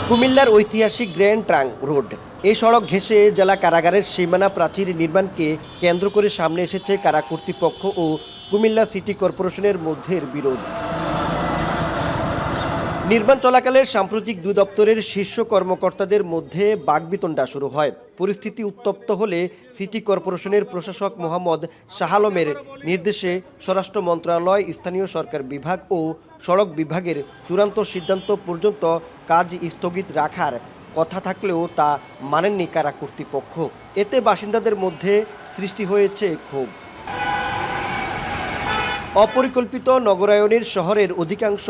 কুমিল্লার ঐতিহাসিক grand trunk road এই সড়ক ঘেঁষে জেলা কারাগারের সীমানা প্রাচীর নির্মাণকে কেন্দ্র করে সামনে এসেছে কারা কর্তৃপক্ষ ও কুমিল্লা সিটি কর্পোরেশনের মধ্যে বিরোধ। নির্মাণ চলাকালে সাম্প্রতিক দুই দপ্তরের শীর্ষ কর্মকর্তাদের মধ্যে বাকবিতণ্ডা শুরু হয়। পরিস্থিতি উত্তপ্ত হলে সিটি কর্পোরেশনের প্রশাসক মোহাম্মদ শাহ আলমের নির্দেশে স্বরাষ্ট্র মন্ত্রণালয়, স্থানীয় সরকার বিভাগ ও সড়ক বিভাগের চূড়ান্ত সিদ্ধান্ত পর্যন্ত কাজ স্থগিত রাখার কথা থাকলেও তা মানেননি কারা কর্তৃপক্ষ। এতে বাসিন্দাদের মধ্যে সৃষ্টি হয়েছে ক্ষোভ। অপরিকল্পিত নগরায়নের শহরের অধিকাংশ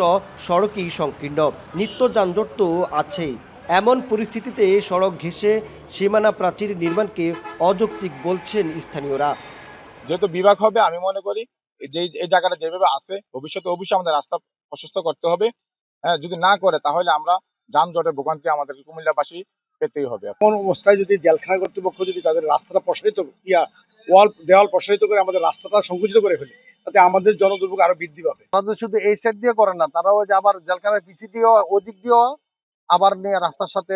সড়কই সংকীর্ণ, নিত্য যানজট তো আছেই। এমন পরিস্থিতিতে সড়ক ঘেঁষে সীমানা প্রাচীর নির্মাণকে অযৌক্তিক বলছেন স্থানীয়রা। যেহেতু বিভাগ হবে, আমি মনে করি যে এই জায়গাটা যেভাবে আছে ভবিষ্যতে অবশ্যই আমাদের রাস্তা প্রশস্ত করতে হবে। হ্যাঁ, যদি না করে তাহলে আমরা যানজটের ভোগান্তি আমাদের কুমিল্লাবাসী পেতেই হবে। কোন অবস্থায় যদি জেলখানা কর্তৃপক্ষ যদি তাদের রাস্তাটা প্রসারিত দেওয়াল প্রসারিত করে আমাদের রাস্তাটা সংকুচিত করে ফেলে, তাতে আমাদের জনদুর্ভোগ আরো বৃদ্ধি পাবে। তাদের শুধু এই সাইড দিয়ে করে না, তারাও যে আবার জেলখানার পিসি দিয়েও ওদিক দিয়েও আবার নিয়ে রাস্তার সাথে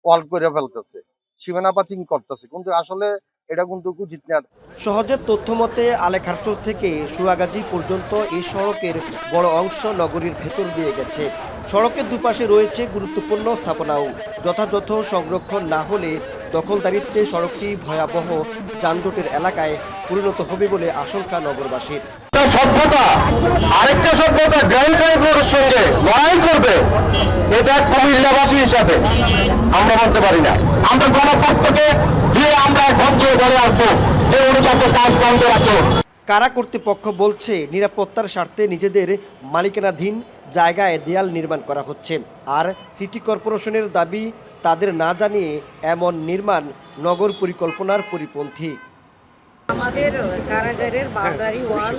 ওয়াল করে ফেলতেছে, সীমানা পাচিং করতেছে, কিন্তু আসলে এটা কিন্তু উচিত না। সহজের তথ্য মতে আলেখারচর থেকে সুয়াগাজী পর্যন্ত এই সড়কের বড় অংশ নগরীর ভেতর দিয়ে গেছে। সড়কের দুপাশে রয়েছে গুরুত্বপূর্ণ স্থাপনাও। যথাযথ সংরক্ষণ না হলে দখলদারিত্বে সড়কটি ভয়াবহ যানজটের এলাকায় পরিণত হবে বলে আশঙ্কা নগরবাসীর। সভ্যতা আরেকটা সভ্যতা গ্র্যান্ড ট্রাঙ্ক রোডের সঙ্গে লড়াই করবে, এটা কুমিল্লাবাসী হিসাবে আমরা বলতে পারি না। আমরা গণপক্ষকে দিয়ে আমরা ঘন্টে বলে আসবো যে অনুযায়ী কাজ বন্ধ রাখো। কারা কর্তৃপক্ষ বলছে নিরাপত্তার স্বার্থে নিজেদের মালিকানাধীন জায়গায় দেয়াল নির্মাণ করা হচ্ছে, আর সিটি কর্পোরেশনের দাবি তাদের না জানিয়ে এমন নির্মাণ নগর পরিকল্পনার পরিপন্থী। আমাদের কারাগারের বাউন্ডারি ওয়াল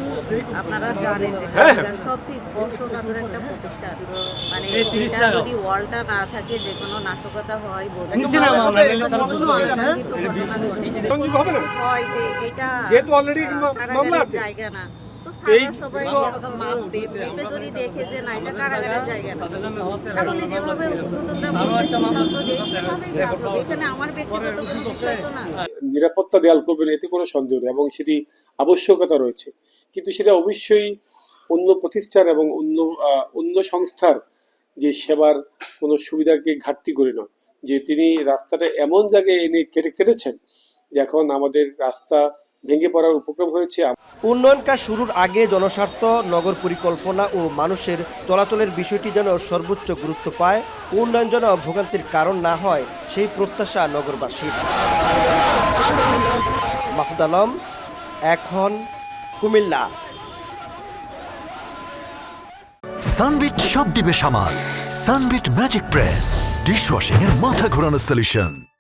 আপনারা জানেন যে কারাগার সবচেয়ে স্পর্শকাতর একটা প্রতিষ্ঠান। মানে এটা যদি ওয়ালটা না থাকে যে কোনো নাশকতা হয়, হয় যে এটা কারাগারের জায়গা না, তো সবাই মানবে। এটা যদি দেখে যে না এটা কারাগারের জায়গা না, তাহলে যেভাবে এখানে আমার ব্যক্তিগত কোনো বিষয় তো না। নিরাপত্তা দেয়াল করবেন এতে কোনো সন্দেহ নেই এবং সেটি আবশ্যকতা রয়েছে, কিন্তু সেটা অবশ্যই অন্য প্রতিষ্ঠান এবং অন্য সংস্থার যে সেবার কোনো সুবিধাকে ঘাটতি করে নয়। যে তিনি রাস্তাটা এমন জায়গায় এনে কেটেছেন যে এখন আমাদের রাস্তা ভেঙে পড়ার উপক্রম হয়েছে। উন্নয়ন কাজ শুরুর আগে জনস্বার্থ, নগর পরিকল্পনা ও মানুষের চলাচলের বিষয়টি যেন সর্বোচ্চ গুরুত্ব পায়, উন্নয়ন যেন ভোগান্তির কারণ না হয়, সেই প্রত্যাশা নগরবাসীর। মাসুদ আলম, এখন, কুমিল্লা। সানবিট সব দিবে সামাল। সানবিট ম্যাজিক প্রেস ডিশওয়াশিং এর মাথা ঘোরানো সলিউশন।